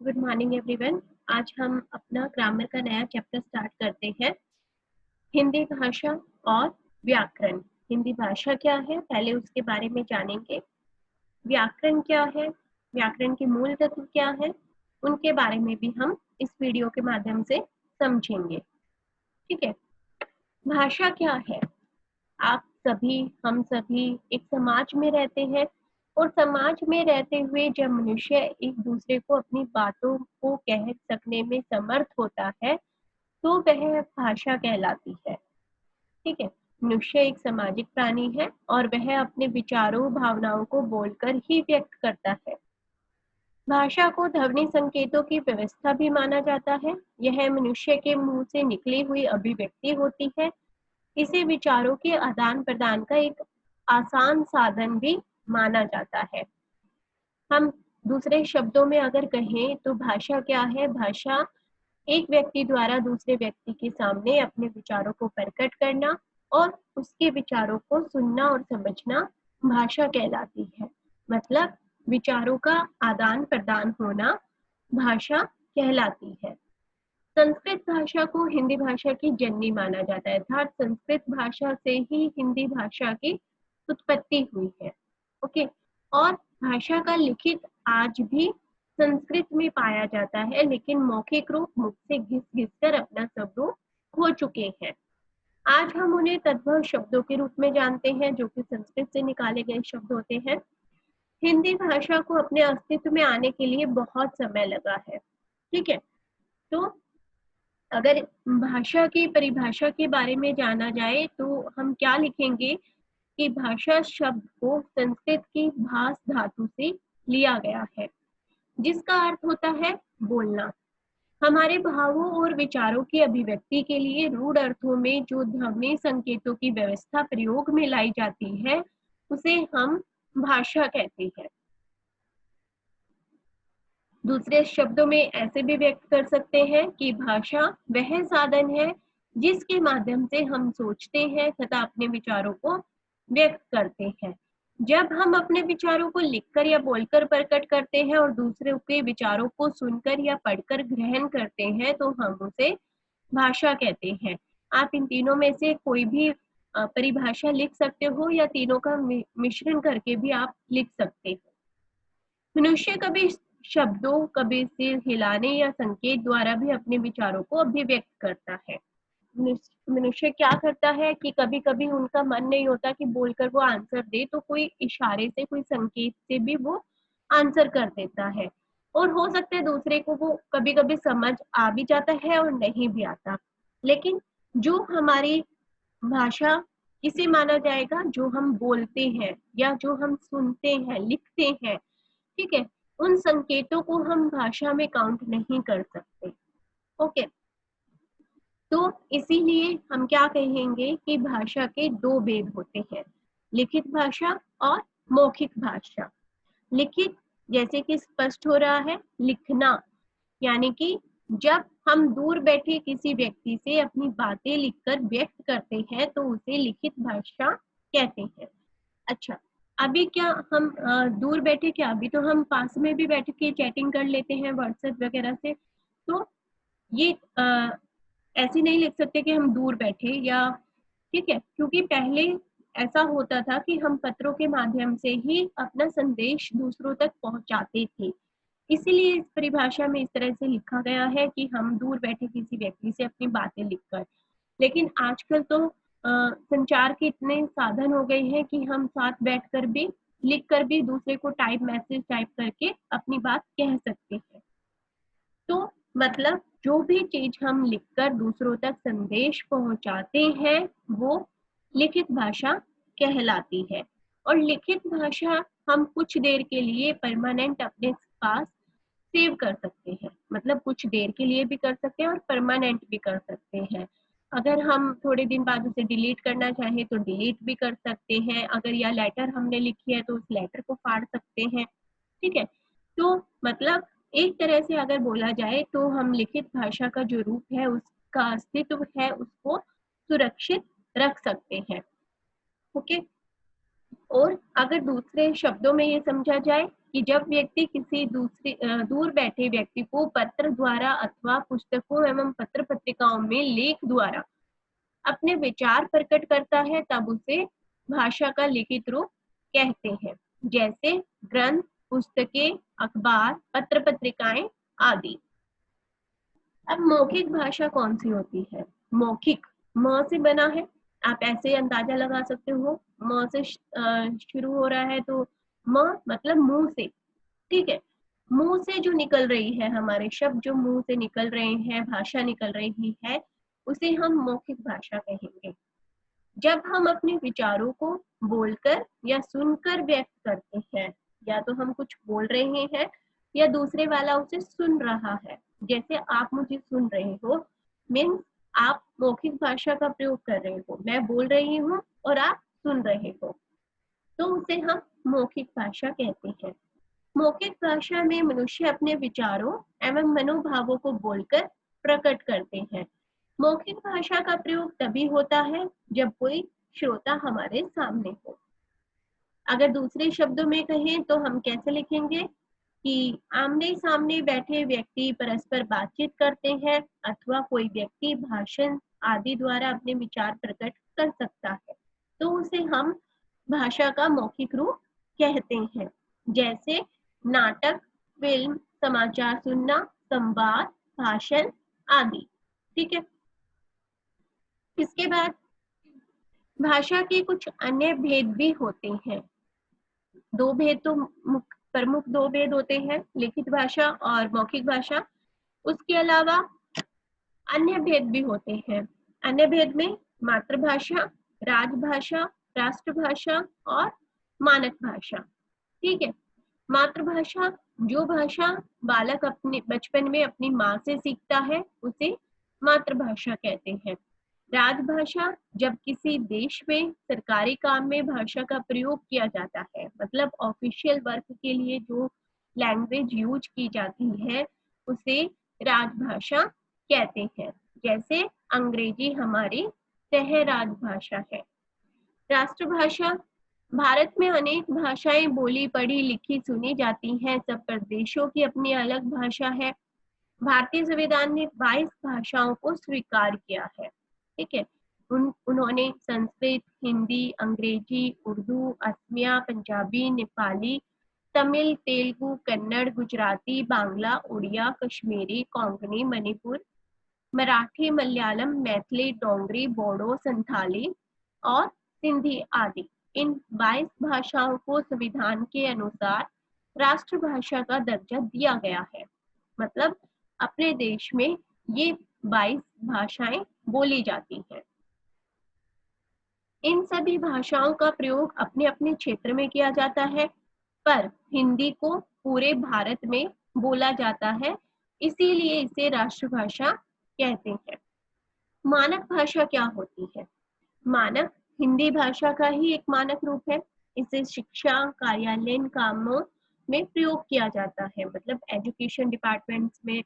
Good morning everyone. आज हम अपना ग्रामर का नया चैप्टर स्टार्ट करते हैं। हिंदी भाषा और व्याकरण। हिंदी भाषा क्या है, पहले उसके बारे में जानेंगे। व्याकरण क्या है, व्याकरण के मूल तत्व क्या है, उनके बारे में भी हम इस वीडियो के माध्यम से समझेंगे। ठीक है। भाषा क्या है? आप सभी, हम सभी एक समाज में रहते हैं और समाज में रहते हुए जब मनुष्य एक दूसरे को अपनी बातों को कह सकने में समर्थ होता है तो वह भाषा कहलाती है। ठीक है। मनुष्य एक सामाजिक प्राणी है और वह अपने विचारों भावनाओं को बोलकर ही व्यक्त करता है। भाषा को ध्वनि संकेतों की व्यवस्था भी माना जाता है। यह मनुष्य के मुंह से निकली हुई अभिव्यक्ति होती है। इसे विचारों के आदान प्रदान का एक आसान साधन भी माना जाता है। हम दूसरे शब्दों में अगर कहें तो भाषा क्या है? भाषा एक व्यक्ति द्वारा दूसरे व्यक्ति के सामने अपने विचारों को प्रकट करना और उसके विचारों को सुनना और समझना भाषा कहलाती है। मतलब विचारों का आदान प्रदान होना भाषा कहलाती है। संस्कृत भाषा को हिंदी भाषा की जननी माना जाता है, अर्थात संस्कृत भाषा से ही हिंदी भाषा की उत्पत्ति हुई है। ओके। और भाषा का लिखित आज भी संस्कृत में पाया जाता है, लेकिन मौखिक रूप मुख से घिस घिस कर अपना स्वरूप खो चुके हैं। आज हम उन्हें तद्भव शब्दों के रूप में जानते हैं जो कि संस्कृत से निकाले गए शब्द होते हैं। हिंदी भाषा को अपने अस्तित्व में आने के लिए बहुत समय लगा है। ठीक है। तो अगर भाषा की परिभाषा के बारे में जाना जाए तो हम क्या लिखेंगे कि भाषा शब्द को संस्कृत की भास धातु से लिया गया है, जिसका अर्थ होता है बोलना। हमारे भावों और विचारों की अभिव्यक्ति के लिए रूढ़ अर्थों में जो ध्वनि संकेतों की व्यवस्था प्रयोग में लाई जाती है उसे हम भाषा कहते हैं। दूसरे शब्दों में ऐसे भी व्यक्त कर सकते हैं कि भाषा वह साधन है जिसके माध्यम से हम सोचते हैं तथा अपने विचारों को व्यक्त करते हैं। जब हम अपने विचारों को लिखकर या बोलकर प्रकट करते हैं और दूसरे के विचारों को सुनकर या पढ़कर ग्रहण करते हैं तो हम उसे भाषा कहते हैं। आप इन तीनों में से कोई भी परिभाषा लिख सकते हो या तीनों का मिश्रण करके भी आप लिख सकते हो। मनुष्य कभी शब्दों, कभी सिर हिलाने या संकेत द्वारा भी अपने विचारों को अभिव्यक्त करता है। मनुष्य क्या करता है कि कभी कभी उनका मन नहीं होता कि बोलकर वो आंसर दे, तो कोई इशारे से, कोई संकेत से भी वो आंसर कर देता है। और हो सकता है दूसरे को वो कभी कभी समझ आ भी जाता है और नहीं भी आता। लेकिन जो हमारी भाषा किसे माना जाएगा? जो हम बोलते हैं या जो हम सुनते हैं, लिखते हैं। ठीक है। उन संकेतों को हम भाषा में काउंट नहीं कर सकते। ओके। तो इसीलिए हम क्या कहेंगे कि भाषा के दो भेद होते हैं, लिखित भाषा और मौखिक भाषा। लिखित जैसे कि स्पष्ट हो रहा है, लिखना, यानी कि जब हम दूर बैठे किसी व्यक्ति से अपनी बातें लिखकर व्यक्त करते हैं तो उसे लिखित भाषा कहते हैं। अच्छा, अभी क्या हम दूर बैठे, क्या अभी तो हम पास में भी बैठ के चैटिंग कर लेते हैं व्हाट्सएप वगैरह से। तो ये ऐसे नहीं लिख सकते कि हम दूर बैठे या, ठीक है, क्योंकि पहले ऐसा होता था कि हम पत्रों के माध्यम से ही अपना संदेश दूसरों तक पहुंचाते थे। इसीलिए इस परिभाषा में इस तरह से लिखा गया है कि हम दूर बैठे किसी व्यक्ति से अपनी बातें लिखकर। लेकिन आजकल तो संचार के इतने साधन हो गए हैं कि हम साथ बैठकर भी, लिखकर भी दूसरे को मैसेज टाइप करके अपनी बात कह सकते हैं। तो मतलब जो भी चीज हम लिखकर दूसरों तक संदेश पहुंचाते हैं वो लिखित भाषा कहलाती है। और लिखित भाषा हम कुछ देर के लिए परमानेंट अपने पास सेव कर सकते हैं, मतलब कुछ देर के लिए भी कर सकते हैं और परमानेंट भी कर सकते हैं। अगर हम थोड़े दिन बाद उसे डिलीट करना चाहें तो डिलीट भी कर सकते हैं। अगर या लेटर हमने लिखी है तो उस लेटर को फाड़ सकते हैं। ठीक है। तो मतलब एक तरह से अगर बोला जाए तो हम लिखित भाषा का जो रूप है, उसका अस्तित्व है, उसको सुरक्षित रख सकते हैं। ओके। और अगर दूसरे शब्दों में ये समझा जाए कि जब व्यक्ति किसी दूर बैठे व्यक्ति को पत्र द्वारा अथवा पुस्तकों एवं पत्र पत्रिकाओं में लेख द्वारा अपने विचार प्रकट करता है तब उसे भाषा का लिखित रूप कहते हैं, जैसे ग्रंथ, पुस्तकें, अखबार, पत्र पत्रिकाएं आदि। अब मौखिक भाषा कौन सी होती है? मौखिक म से बना है, आप ऐसे अंदाजा लगा सकते हो, म से शुरू हो रहा है तो म मतलब मुंह से, ठीक है। मुंह से जो निकल रही है, हमारे शब्द जो मुंह से निकल रहे हैं, भाषा निकल रही है, उसे हम मौखिक भाषा कहेंगे। जब हम अपने विचारों को बोलकर या सुनकर व्यक्त करते हैं, या तो हम कुछ बोल रहे हैं या दूसरे वाला उसे सुन रहा है, जैसे आप मुझे सुन रहे हो, मीन्स आप मौखिक भाषा का प्रयोग कर रहे हो, मैं बोल रही हूँ और आप सुन रहे हो, तो उसे हम मौखिक भाषा कहते हैं। मौखिक भाषा में मनुष्य अपने विचारों एवं मनोभावों को बोलकर प्रकट करते हैं। मौखिक भाषा का प्रयोग तभी होता है जब कोई श्रोता हमारे सामने हो। अगर दूसरे शब्दों में कहें तो हम कैसे लिखेंगे कि आमने सामने बैठे व्यक्ति परस्पर बातचीत करते हैं अथवा कोई व्यक्ति भाषण आदि द्वारा अपने विचार प्रकट कर सकता है, तो उसे हम भाषा का मौखिक रूप कहते हैं, जैसे नाटक, फिल्म, समाचार सुनना, संवाद, भाषण आदि। ठीक है। इसके बाद भाषा के कुछ अन्य भेद भी होते हैं। दो भेद तो प्रमुख दो भेद होते हैं, लिखित भाषा और मौखिक भाषा। उसके अलावा अन्य भेद भी होते हैं। अन्य भेद में मातृभाषा, राजभाषा, राष्ट्रभाषा और मानक भाषा। ठीक है। मातृभाषा, जो भाषा बालक अपने बचपन में अपनी माँ से सीखता है, उसे मातृभाषा कहते हैं। राजभाषा, जब किसी देश में सरकारी काम में भाषा का प्रयोग किया जाता है, मतलब ऑफिशियल वर्क के लिए जो लैंग्वेज यूज की जाती है, उसे राजभाषा कहते हैं। जैसे अंग्रेजी हमारी सहराज भाषा है। राष्ट्रभाषा, भारत में अनेक भाषाएं बोली, पढ़ी, लिखी, सुनी जाती हैं। सब प्रदेशों की अपनी अलग भाषा है। भारतीय संविधान ने 22 भाषाओं को स्वीकार किया है। ठीक है। उन्होंने संस्कृत, हिंदी, अंग्रेजी, उर्दू, असमिया, पंजाबी, नेपाली, तमिल, तेलुगु, कन्नड़, गुजराती, बांग्ला, उड़िया, कश्मीरी, कोंकणी, मणिपुर, मराठी, मलयालम, मैथिली, डोंगरी, बोडो, संथाली और सिंधी आदि इन 22 भाषाओं को संविधान के अनुसार राष्ट्रभाषा का दर्जा दिया गया है। मतलब अपने देश में ये 22 भाषाएं बोली जाती हैं। इन सभी भाषाओं का प्रयोग अपने अपने क्षेत्र में किया जाता है, पर हिंदी को पूरे भारत में बोला जाता है, इसीलिए इसे राष्ट्रभाषा कहते हैं। मानक भाषा क्या होती है? मानक हिंदी भाषा का ही एक मानक रूप है। इसे शिक्षा, कार्यालयीन कामों में प्रयोग किया जाता है, मतलब एजुकेशन डिपार्टमेंट्स में,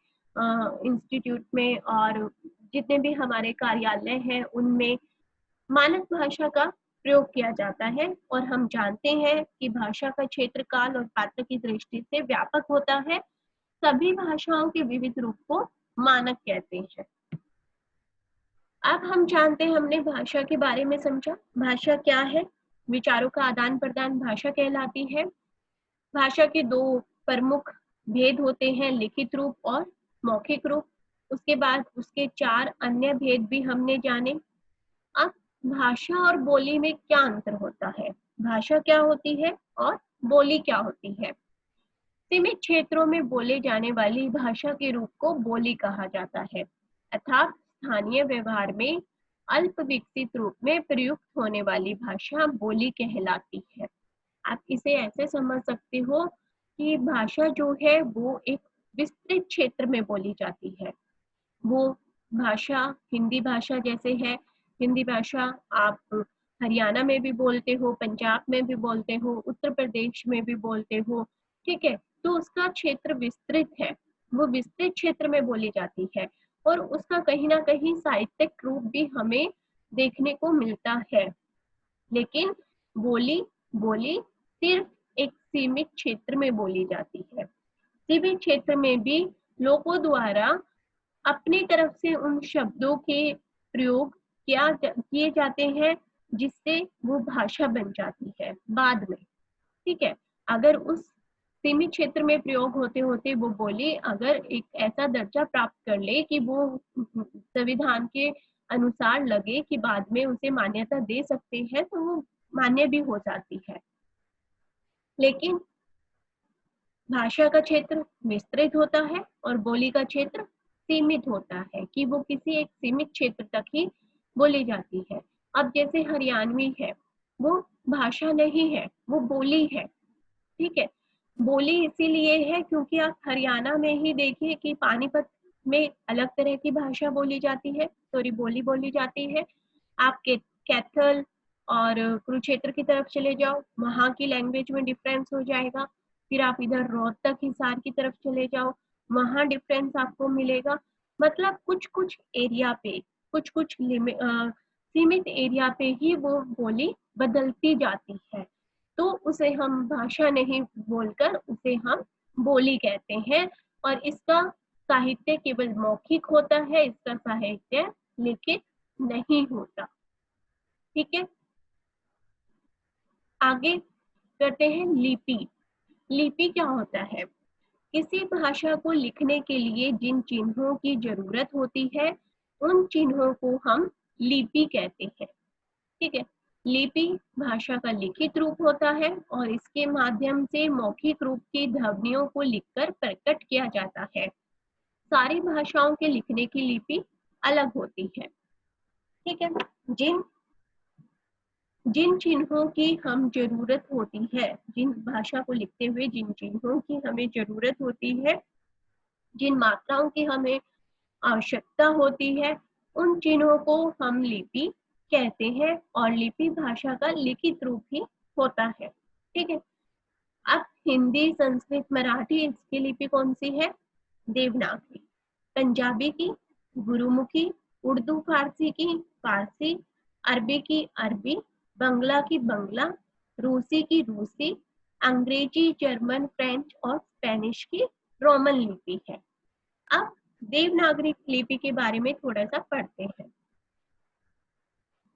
इंस्टीट्यूट में और जितने भी हमारे कार्यालय हैं उनमें मानक भाषा का प्रयोग किया जाता है। और हम जानते हैं कि भाषा का क्षेत्र, काल और पात्र की दृष्टि से व्यापक होता है। सभी भाषाओं के विविध रूप को मानक कहते हैं। अब हम जानते हैं, हमने भाषा के बारे में समझा। भाषा क्या है? विचारों का आदान प्रदान भाषा कहलाती है। भाषा के दो प्रमुख भेद होते हैं, लिखित रूप और मौखिक रूप। उसके बाद उसके 4 अन्य भेद भी हमने जाने। अब भाषा और बोली में क्या अंतर होता है? भाषा क्या होती है और बोली क्या होती है? सीमित क्षेत्रों में बोले जाने वाली भाषा के रूप को बोली कहा जाता है, अर्थात स्थानीय व्यवहार में अल्प विकसित रूप में प्रयुक्त होने वाली भाषा बोली कहलाती है। आप इसे ऐसे समझ सकते हो कि भाषा जो है वो एक विस्तृत क्षेत्र में बोली जाती है। वो भाषा हिंदी भाषा जैसे है। हिंदी भाषा आप हरियाणा में भी बोलते हो, पंजाब में भी बोलते हो, उत्तर प्रदेश में भी बोलते हो। ठीक है। तो उसका क्षेत्र विस्तृत है, वो विस्तृत क्षेत्र में बोली जाती है और उसका कहीं ना कहीं साहित्यिक रूप भी हमें देखने को मिलता है। लेकिन बोली सिर्फ एक सीमित क्षेत्र में बोली जाती है। सीमित क्षेत्र में भी लोगों द्वारा अपनी तरफ से उन शब्दों के प्रयोग किए जाते हैं जिससे वो भाषा बन जाती है बाद में। ठीक है, अगर उस सीमित क्षेत्र में प्रयोग होते होते वो बोली अगर एक ऐसा दर्जा प्राप्त कर ले कि वो संविधान के अनुसार लगे कि बाद में उसे मान्यता दे सकते हैं, तो वो मान्य भी हो जाती है। लेकिन भाषा का क्षेत्र विस्तृत होता है और बोली का क्षेत्र सीमित होता है कि वो किसी एक सीमित क्षेत्र तक ही बोली जाती है। अब जैसे हरियाणवी है, वो भाषा नहीं है, वो बोली है। ठीक है, बोली इसीलिए है क्योंकि आप हरियाणा में ही देखिए कि पानीपत में अलग तरह की भाषा बोली जाती है, बोली बोली जाती है। आप कैथल और कुरुक्षेत्र की तरफ चले जाओ, वहां की लैंग्वेज में डिफरेंस हो जाएगा। फिर आप इधर रोहतक हिसार की तरफ चले जाओ, वहां डिफरेंस आपको मिलेगा। मतलब कुछ कुछ एरिया पे, कुछ कुछ सीमित एरिया पे ही वो बोली बदलती जाती है, तो उसे हम भाषा नहीं बोलकर उसे हम बोली कहते हैं। और इसका साहित्य केवल मौखिक होता है, इसका साहित्य लिखित नहीं होता। ठीक है, आगे करते हैं लिपि। लिपि क्या होता है? किसी भाषा को लिखने के लिए जिन चिन्हों की जरूरत होती है उन चिन्हों को हम लिपि कहते हैं। ठीक है, लिपि भाषा का लिखित रूप होता है और इसके माध्यम से मौखिक रूप की ध्वनियों को लिखकर प्रकट किया जाता है। सारी भाषाओं के लिखने की लिपि अलग होती है। ठीक है, जिन जिन चिन्हों की हम जरूरत होती है, जिन भाषा को लिखते हुए जिन चिन्हों की हमें जरूरत होती है, जिन मात्राओं की हमें आवश्यकता होती है, उन चिन्हों को हम लिपि कहते हैं और लिपि भाषा का लिखित रूप ही होता है। ठीक है, अब हिंदी, संस्कृत, मराठी, इसकी लिपि कौन सी है? देवनागरी। पंजाबी की गुरुमुखी, उर्दू फारसी की फारसी, अरबी की अरबी, बंगला की बंगला, रूसी की रूसी, अंग्रेजी, जर्मन, फ्रेंच और स्पेनिश की रोमन लिपि है। अब देवनागरी लिपि के बारे में थोड़ा सा पढ़ते हैं।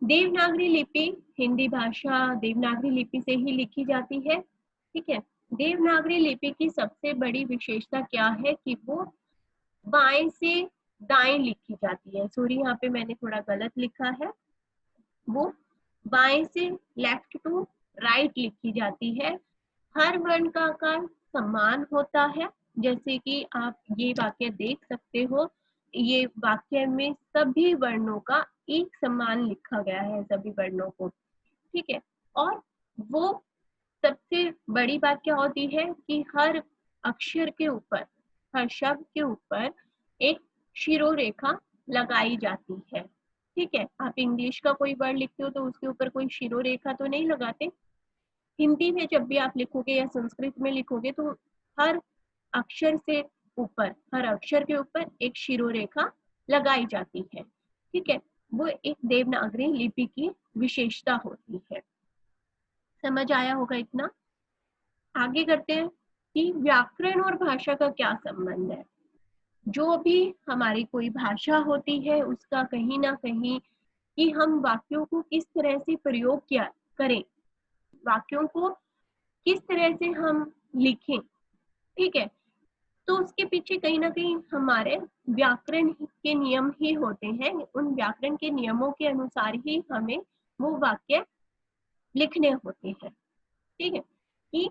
देवनागरी लिपि हिंदी भाषा देवनागरी लिपि से ही लिखी जाती है। ठीक है, देवनागरी लिपि की सबसे बड़ी विशेषता क्या है कि वो बाएं से दाएं लिखी जाती है। सॉरी, यहाँ पे मैंने थोड़ा गलत लिखा है। वो बाएं से लेफ्ट टू राइट लिखी जाती है। हर वर्ण का आकार समान होता है। जैसे कि आप ये वाक्य देख सकते हो, ये वाक्य में सभी वर्णों का एक समान लिखा गया है, सभी वर्णों को। ठीक है, और वो सबसे बड़ी बात क्या होती है कि हर अक्षर के ऊपर, हर शब्द के ऊपर एक शिरोरेखा लगाई जाती है। ठीक है, आप इंग्लिश का कोई वर्ड लिखते हो तो उसके ऊपर कोई शिरोरेखा तो नहीं लगाते। हिंदी में जब भी आप लिखोगे या संस्कृत में लिखोगे तो हर अक्षर से ऊपर, हर अक्षर के ऊपर एक शिरोरेखा लगाई जाती है। ठीक है, वो एक देवनागरी लिपि की विशेषता होती है। समझ आया होगा इतना? आगे करते हैं कि व्याकरण और भाषा का क्या संबंध है। जो भी हमारी कोई भाषा होती है उसका कहीं ना कहीं कि हम वाक्यों को किस तरह से प्रयोग किया करें, वाक्यों को किस तरह से हम लिखें। ठीक है, तो उसके पीछे कहीं ना कहीं हमारे व्याकरण के नियम ही होते हैं। उन व्याकरण के नियमों के अनुसार ही हमें वो वाक्य लिखने होते हैं। ठीक है, कि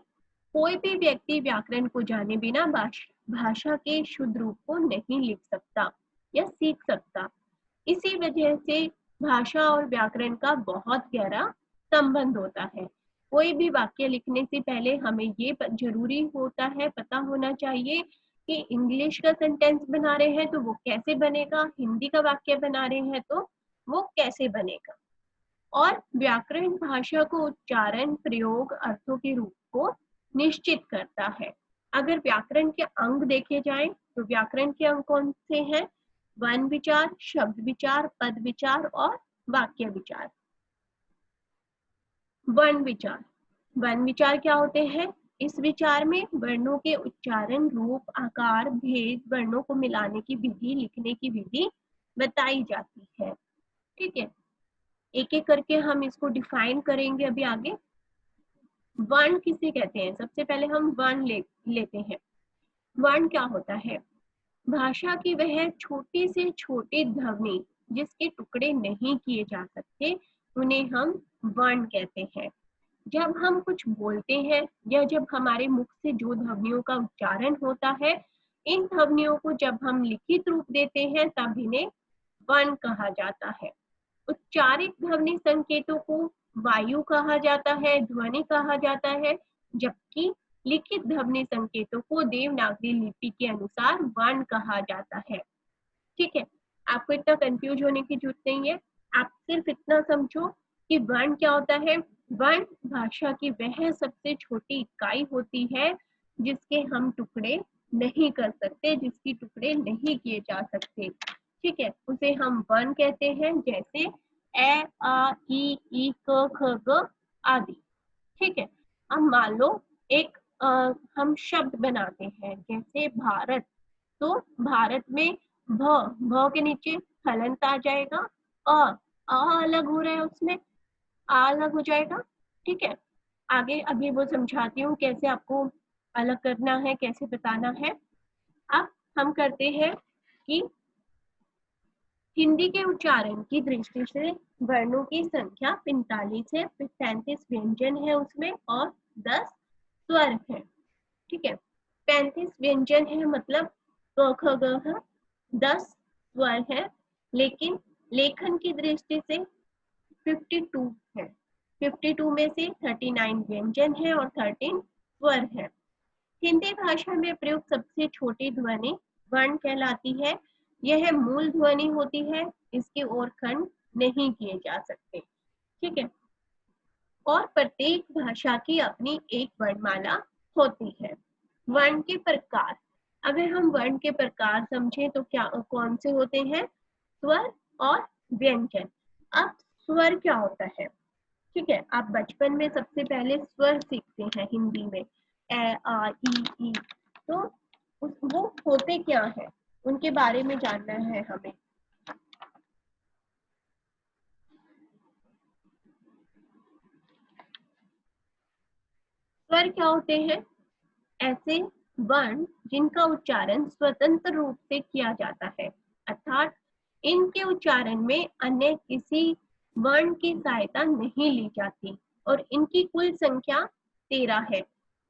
कोई भी व्यक्ति व्याकरण को जाने बिना भाषा के शुद्ध रूप को नहीं लिख सकता या सीख सकता। इसी वजह से भाषा और व्याकरण का बहुत गहरा संबंध होता है। कोई भी वाक्य लिखने से पहले हमें ये जरूरी होता है, पता होना चाहिए कि इंग्लिश का सेंटेंस बना रहे हैं तो वो कैसे बनेगा, हिंदी का वाक्य बना रहे हैं तो वो कैसे बनेगा। और व्याकरण भाषा को उच्चारण, प्रयोग, अर्थों के रूप को निश्चित करता है। अगर व्याकरण के अंग देखे जाएं तो व्याकरण के अंग कौन से हैं? वर्ण विचार, शब्द विचार, पद विचार और वाक्य विचार। वर्ण विचार, वर्ण विचार क्या होते हैं? इस विचार में वर्णों के उच्चारण, रूप, आकार, भेद, वर्णों को मिलाने की विधि, लिखने की विधि बताई जाती है। ठीक है, एक एक करके हम इसको डिफाइन करेंगे अभी आगे। वर्ण किसे कहते हैं? सबसे पहले हम वर्ण लेते हैं। वर्ण क्या होता है? भाषा की वह छोटी से छोटी ध्वनि जिसके टुकड़े नहीं किए जा सकते, उन्हें हम वर्ण कहते हैं। जब हम कुछ बोलते हैं या जब हमारे मुख से जो ध्वनियों का उच्चारण होता है, इन ध्वनियों को जब हम लिखित रूप देते हैं तब इन्हें वर्ण कहा जाता है। उच्चारित ध्वनि संकेतों को वायु कहा जाता है, ध्वनि कहा जाता है, जबकि लिखित ध्वनि संकेतों को देवनागरी लिपि के अनुसार वर्ण कहा जाता है। ठीक है, आपको इतना कंफ्यूज होने की जरूरत नहीं है। आप सिर्फ इतना समझो कि वर्ण क्या होता है। वर्ण भाषा की वह सबसे छोटी इकाई होती है जिसके हम टुकड़े नहीं कर सकते, जिसकी टुकड़े नहीं किए जा सकते। ठीक है, उसे हम वर्ण कहते हैं, जैसे ए, आ, ई, क, ख, ग आदि। ठीक है, अब मान लो एक हम शब्द बनाते हैं, जैसे भारत। तो भारत में भ के नीचे हलंत आ जाएगा, अ अलग हो रहा है, उसमें आ अलग हो जाएगा। ठीक है, आगे अभी वो समझाती हूँ कैसे आपको अलग करना है, कैसे बताना है। अब हम करते हैं कि हिंदी के उच्चारण की दृष्टि से वर्णों की संख्या 45 है, 35 व्यंजन है उसमें और 10 स्वर है। ठीक है, 35 व्यंजन है, मतलब क ख ग घ, 10 स्वर है, लेकिन लेखन की दृष्टि से 52 है। 52 में से 39 व्यंजन है और 13 स्वर है। हिंदी भाषा में प्रयुक्त सबसे छोटी ध्वनि वर्ण कहलाती है। यह मूल ध्वनि होती है, इसके और खंड नहीं किए जा सकते। ठीक है, और प्रत्येक भाषा की अपनी एक वर्णमाला होती है। वर्ण के प्रकार, अगर हम वर्ण के प्रकार समझें तो क्या कौन से होते हैं? स्वर और व्यंजन। अब स्वर क्या होता है? ठीक है, आप बचपन में सबसे पहले स्वर सीखते हैं हिंदी में, ए, आ, ई। तो वो होते क्या है, उनके बारे में जानना है हमें। स्वर क्या होते हैं? ऐसे वर्ण जिनका उच्चारण स्वतंत्र रूप से किया जाता है, अर्थात इनके उच्चारण में अन्य किसी वर्ण की सहायता नहीं ली जाती, और इनकी कुल संख्या 13 है,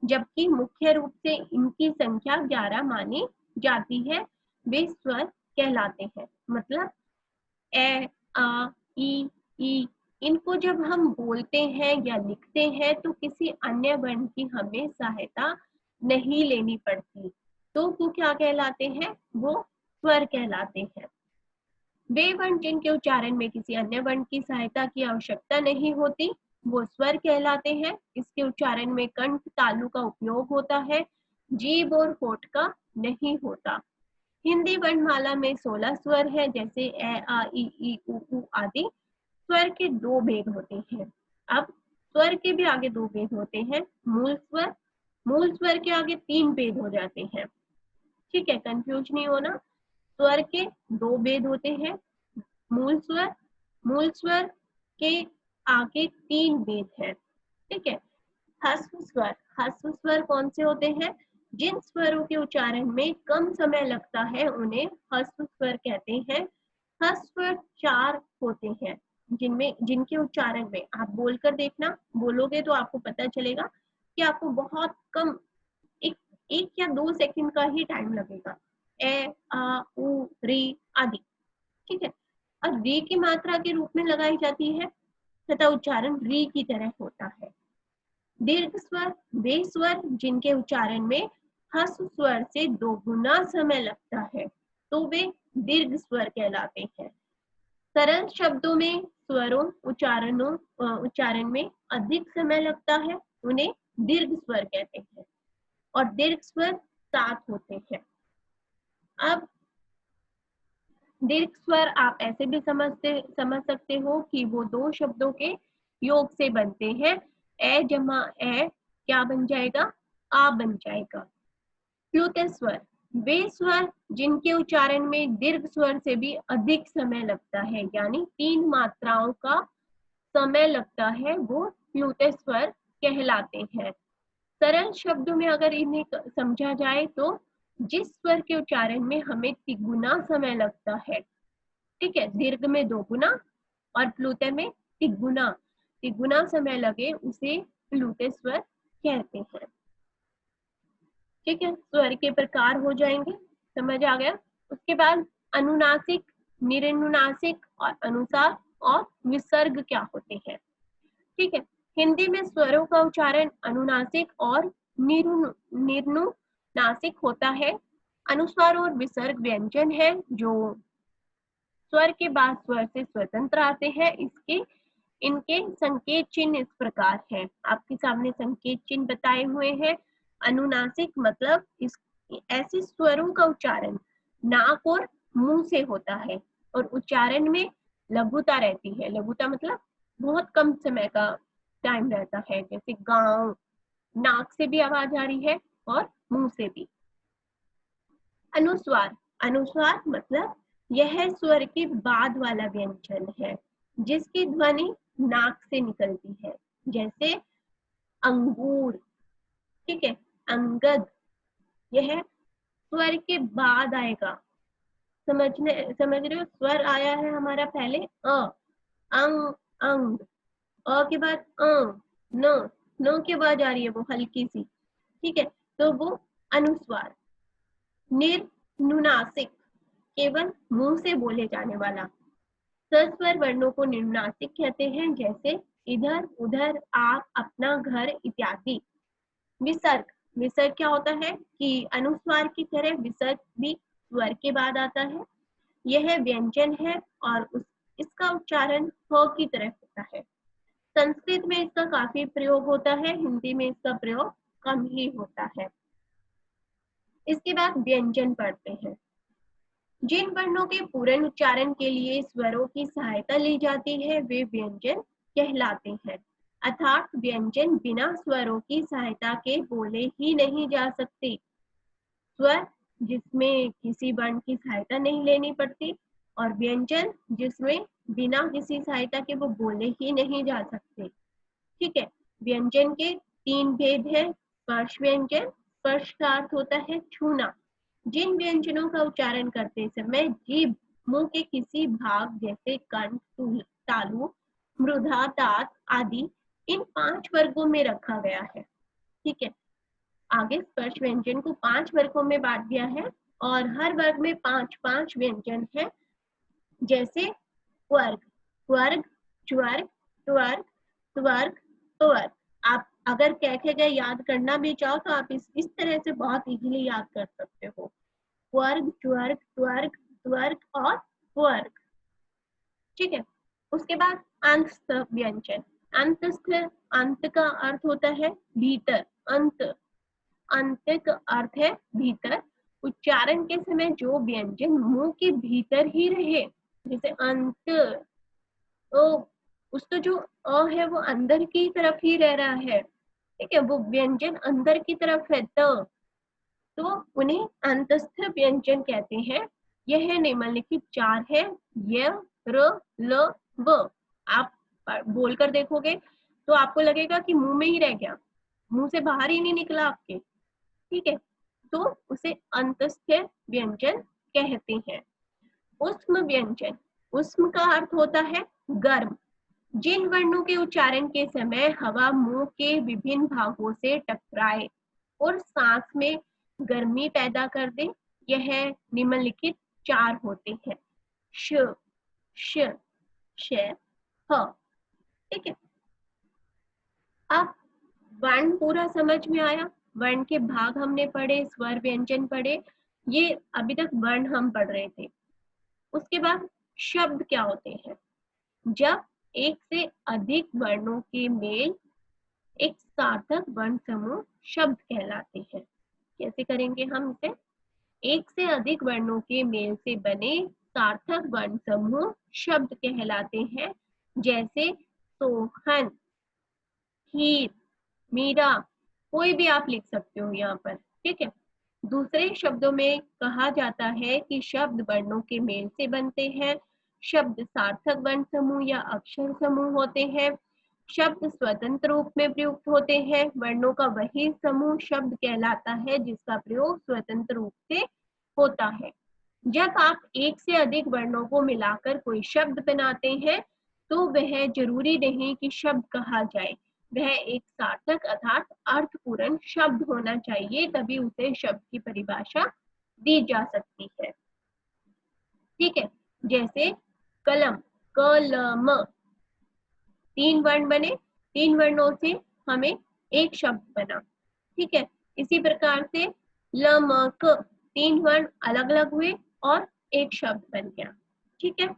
जबकि मुख्य रूप से इनकी संख्या 11 मानी जाती है। वे स्वर कहलाते हैं, मतलब ए, आ, ई, इनको जब हम बोलते हैं या लिखते हैं तो किसी अन्य वर्ण की हमें सहायता नहीं लेनी पड़ती, तो वो क्या कहलाते हैं? वो स्वर कहलाते हैं। वे वर्ण जिनके उच्चारण में किसी अन्य वर्ण की सहायता की आवश्यकता नहीं होती, वो स्वर कहलाते हैं। इसके उच्चारण में कंठ तालु का उपयोग होता है, जीभ और होठ का नहीं होता। हिंदी वर्णमाला में 16 स्वर है, जैसे ए, आ, ई, उ आदि। स्वर के 2 भेद होते हैं। अब स्वर के भी आगे 2 भेद होते हैं। मूल स्वर के आगे 3 भेद हो जाते हैं। ठीक है, कंफ्यूज नहीं होना। स्वर के 2 भेद होते हैं। मूल स्वर के आगे 3 भेद है। ठीक है, ह्रस्व स्वर कौन से होते हैं? जिन स्वरों के उच्चारण में कम समय लगता है उन्हें ह्रस्व स्वर कहते हैं। ह्रस्व स्वर 4 होते हैं, जिनके उच्चारण में आप बोलकर देखना, बोलोगे तो आपको पता चलेगा कि आपको बहुत कम, एक या 2 सेकंड का ही टाइम लगेगा। ए, आ, उ, री आदि। ठीक है, और री की मात्रा के रूप में लगाई जाती है तथा उच्चारण री की तरह होता है। दीर्घ स्वर वे स्वर जिनके उच्चारण में ह्रस्व स्वर से 2 गुना समय लगता है, तो वे दीर्घ स्वर कहलाते हैं। सरल शब्दों में स्वरों उच्चारण में अधिक समय लगता है, उन्हें दीर्घ स्वर कहते हैं, और दीर्घ स्वर 7 होते हैं। अब दीर्घ स्वर आप ऐसे भी समझ सकते हो कि वो 2 शब्दों के योग से बनते हैं। ए जमा ए क्या बन जाएगा? आ बन जाएगा। फ्लूते स्वर वे स्वर जिनके उच्चारण में दीर्घ स्वर से भी अधिक समय लगता है, यानी 3 मात्राओं का समय लगता है, वो फ्लूते स्वर कहलाते हैं। सरल शब्दों में अगर इन्हें समझा जाए तो जिस स्वर के उच्चारण में हमें तिगुना समय लगता है, ठीक है, दीर्घ में 2 गुना और प्लूते में तिगुना समय लगे, उसे प्लूते स्वर कहते हैं। ठीक है, स्वर के प्रकार हो जाएंगे, समझ आ गया। उसके बाद अनुनासिक, निरनुनासिक और अनुसार और विसर्ग क्या होते हैं। ठीक है, हिंदी में स्वरों का उच्चारण अनुनासिक और निर्नुनासिक होता है। अनुस्वार और विसर्ग व्यंजन है जो स्वर के बाद स्वर से स्वतंत्र आते हैं। इनके संकेत चिन्ह इस प्रकार है, आपके सामने संकेत चिन्ह बताए हुए हैं। अनुनासिक मतलब ऐसे स्वरों का उच्चारण नाक और मुंह से होता है और उच्चारण में लघुता रहती है। लघुता मतलब बहुत कम समय का टाइम रहता है, जैसे गांव, नाक से भी आवाज आ रही है और मुंह से भी। अनुस्वार मतलब यह स्वर के बाद वाला व्यंजन है जिसकी ध्वनि नाक से निकलती है, जैसे अंगूर, ठीक है, अंगद, यह स्वर के बाद आएगा। समझ रहे हो, स्वर आया है हमारा पहले अंग, अंग, अ के बाद न के बाद आ रही है वो हल्की सी, ठीक है, तो वो अनुस्वार। निर्नुनासिक केवल मुंह से बोले जाने वाला। सस्वर वर्णों को निर्नुनासिक कहते हैं, जैसे इधर, उधर, आप, अपना, घर इत्यादि। विसर्ग क्या होता है कि अनुस्वार की तरह विसर्ग भी स्वर के बाद आता है। यह व्यंजन है और इसका उच्चारण ह की तरह होता है। संस्कृत में इसका काफी प्रयोग होता है, हिंदी में इसका प्रयोग कम ही होता है। इसके बाद व्यंजन पढ़ते हैं। जिन वर्णों के पूर्ण उच्चारण के लिए स्वरों की सहायता ली जाती है वे व्यंजन कहलाते हैं, अर्थात व्यंजन बिना स्वरों की सहायता के बोले ही नहीं जा सकते। स्वर जिसमें किसी वर्ण की सहायता नहीं लेनी पड़ती और व्यंजन जिसमें बिना किसी सहायता के वो बोले ही नहीं जा सकते। ठीक है, व्यंजन के 3 भेद है। स्पर्श व्यंजन, स्पर्श का अर्थ होता है छूना। जिन व्यंजनों का उच्चारण करते समय जीभ मुंह के किसी भाग जैसे कंठ, तालु, मृधा, दांत आदि इन 5 वर्गों में रखा गया है। ठीक है, आगे स्पर्श व्यंजन को 5 वर्गों में बांट दिया है और हर वर्ग में 5-5 व्यंजन है, जैसे वर्ग, वर्ग, ज्वर्ग, ट्वर्ग, त्वर्ग, त्वर्ग। आप अगर कह याद करना भी चाहो तो आप इस तरह से बहुत इजीली याद कर सकते हो। वर्ग, ज्वर्ग, ट्वर्ग, त्वर्ग और वर्ग। ठीक है, उसके बाद अंतस्थ व्यंजन। अंतस्थ, अंत का अर्थ होता है भीतर, अंत का अर्थ है भीतर। उच्चारण के समय जो व्यंजन मुंह के भीतर ही रहे, जैसे अंत, तो उसका जो अ है वो अंदर की तरफ ही रह रहा है, ठीक है, वो व्यंजन अंदर की तरफ है, तो उन्हें अंतस्थ व्यंजन कहते हैं। यह निम्नलिखित 4 है, य, र, ल, व। आप बोलकर देखोगे तो आपको लगेगा कि मुंह में ही रह गया, मुंह से बाहर ही नहीं निकला आपके, ठीक है, तो उसे अंतस्थ व्यंजन कहते हैं। उष्म व्यंजन, उष्म का अर्थ होता है गर्म। जिन वर्णों के उच्चारण के समय हवा मुंह के विभिन्न भागों से टकराए और सांस में गर्मी पैदा कर दे, यह निम्नलिखित 4 होते हैं। श, श, श, ह। ठीक है, अब वर्ण पूरा समझ में आया। वर्ण के भाग हमने पढ़े, स्वर व्यंजन पढ़े, ये अभी तक वर्ण हम पढ़ रहे थे। उसके बाद शब्द क्या होते हैं। जब एक से अधिक वर्णों के मेल एक सार्थक वर्ण समूह शब्द कहलाते हैं। कैसे करेंगे हम इसे, एक से अधिक वर्णों के मेल से बने सार्थक वर्ण समूह शब्द कहलाते हैं, जैसे सोहन, हीर, मीरा, कोई भी आप लिख सकते हो यहाँ पर, ठीक है। दूसरे शब्दों में कहा जाता है कि शब्द वर्णों के मेल से बनते हैं। शब्द सार्थक वर्ण समूह या अक्षर समूह होते हैं। शब्द स्वतंत्र रूप में प्रयुक्त होते हैं। वर्णों का वही समूह शब्द कहलाता है जिसका प्रयोग स्वतंत्र रूप से होता है। जब आप एक से अधिक वर्णों को मिलाकर कोई शब्द बनाते हैं तो वह जरूरी नहीं कि शब्द कहा जाए, वह एक सार्थक अर्थात अर्थपूर्ण शब्द होना चाहिए, तभी उसे शब्द की परिभाषा दी जा सकती है। ठीक है, जैसे कलम, कलम, 3 वर्ण बने, 3 वर्णों से हमें एक शब्द बना। ठीक है, इसी प्रकार से लमक, 3 वर्ण अलग अलग हुए और एक शब्द बन गया। ठीक है,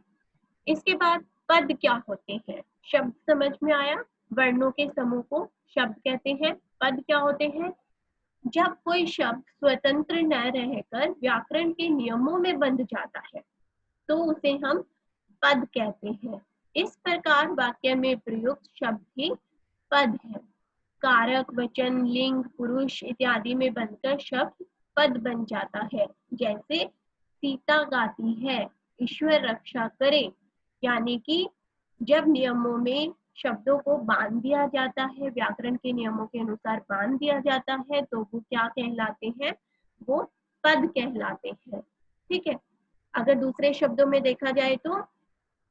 इसके बाद पद क्या होते हैं, शब्द समझ में आया। वर्णों के समूह को शब्द कहते हैं। पद क्या होते हैं, जब कोई शब्द स्वतंत्र न रहकर व्याकरण के नियमों में बंध जाता है तो उसे हम पद कहते हैं। इस प्रकार वाक्य में प्रयुक्त शब्द ही पद है। कारक, वचन, लिंग, पुरुष इत्यादि में बनकर शब्द पद बन जाता है। जैसे सीता गाती है, ईश्वर रक्षा करे, यानी कि जब नियमों में शब्दों को बांध दिया जाता है, व्याकरण के नियमों के अनुसार बांध दिया जाता है, तो वो क्या कहलाते हैं, वो पद कहलाते हैं। ठीक है, अगर दूसरे शब्दों में देखा जाए तो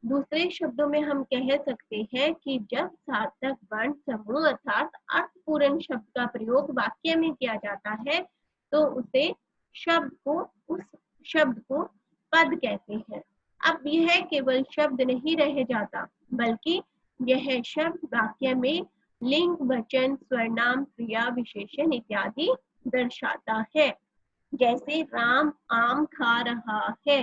दूसरे शब्दों में हम कह सकते हैं कि जब सार्थक वर्ण समूह अर्थात अर्थपूर्ण शब्द का प्रयोग वाक्य में किया जाता है तो उसे उस शब्द को पद कहते हैं। अब यह केवल शब्द नहीं रह जाता, बल्कि यह शब्द वाक्य में लिंग, वचन, सर्वनाम, क्रिया, विशेषण इत्यादि दर्शाता है। जैसे राम आम खा रहा है।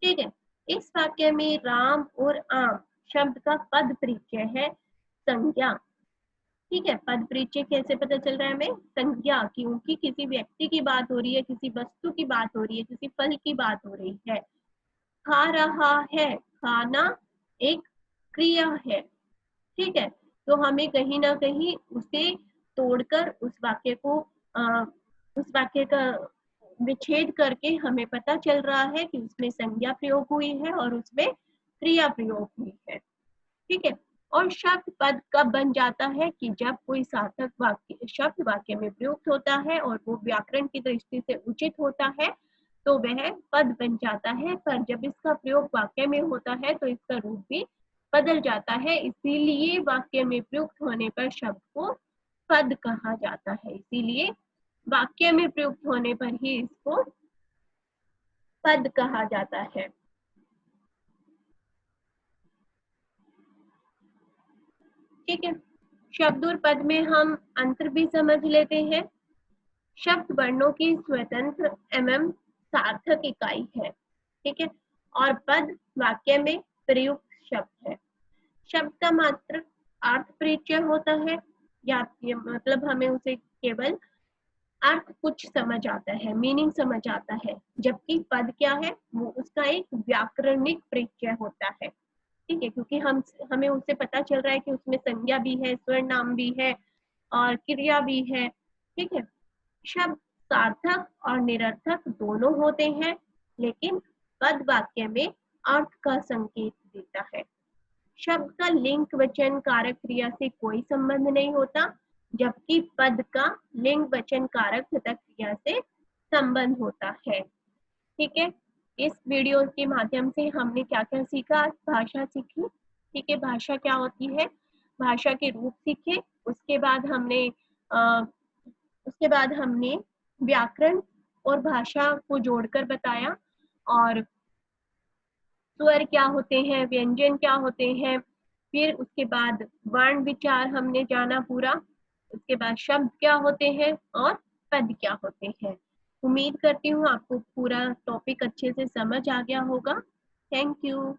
ठीक है, इस वाक्य में राम और आम शब्द का पद परिचय है, संज्ञा। ठीक है, पद परिचय कैसे पता चल रहा है हमें, संज्ञा, क्योंकि किसी व्यक्ति की बात हो रही है, किसी वस्तु की बात हो रही है, किसी फल की बात हो रही है। खा रहा है, खाना एक क्रिया है। ठीक है, तो हमें कहीं ना कहीं उसे तोड़कर उस वाक्य का विच्छेद करके हमें पता चल रहा है कि उसमें संज्ञा प्रयोग हुई है और उसमें क्रिया प्रयोग हुई है। ठीक है, और शब्द पद कब बन जाता है कि जब कोई सार्थक वाक्य शब्द वाक्य में प्रयुक्त होता है और वो व्याकरण की दृष्टि से उचित होता है तो वह पद बन जाता है, पर जब इसका प्रयोग वाक्य में होता है तो इसका रूप भी बदल जाता है। इसीलिए वाक्य में प्रयुक्त होने पर शब्द को पद कहा जाता है, इसीलिए वाक्य में प्रयुक्त होने पर ही इसको पद कहा जाता है। ठीक है, शब्द और पद में हम अंतर भी समझ लेते हैं। शब्द वर्णों की स्वतंत्र एवं सार्थक इकाई है। ठीक है, और पद वाक्य में प्रयुक्त शब्द है। शब्द का मात्र अर्थ परिचय होता है, या मतलब हमें उसे केवल अर्थ कुछ समझ आता है, मीनिंग समझ आता है, जबकि पद क्या है, वो उसका एक व्याकरणिक परिचय होता है। ठीक है, क्योंकि हमें उससे पता चल रहा है कि उसमें संज्ञा भी है, सर्वनाम भी है और क्रिया भी है। ठीक है, शब्द सार्थक और निरर्थक दोनों होते हैं, लेकिन पद वाक्य में अर्थ का संकेत देता है। शब्द का लिंग, वचन, कारक, क्रिया से कोई संबंध नहीं होता, जबकि पद का लिंग, वचन, कारक तथा क्रिया से संबंध होता है। ठीक है, इस वीडियो के माध्यम से हमने क्या क्या सीखा, भाषा सीखी। ठीक है, भाषा क्या होती है, भाषा के रूप सीखे। उसके बाद हमने व्याकरण और भाषा को जोड़कर बताया, और स्वर क्या होते हैं, व्यंजन क्या होते हैं, फिर उसके बाद वर्ण विचार हमने जाना पूरा, उसके बाद शब्द क्या होते हैं और पद क्या होते हैं। उम्मीद करती हूँ आपको पूरा टॉपिक अच्छे से समझ आ गया होगा। Thank you.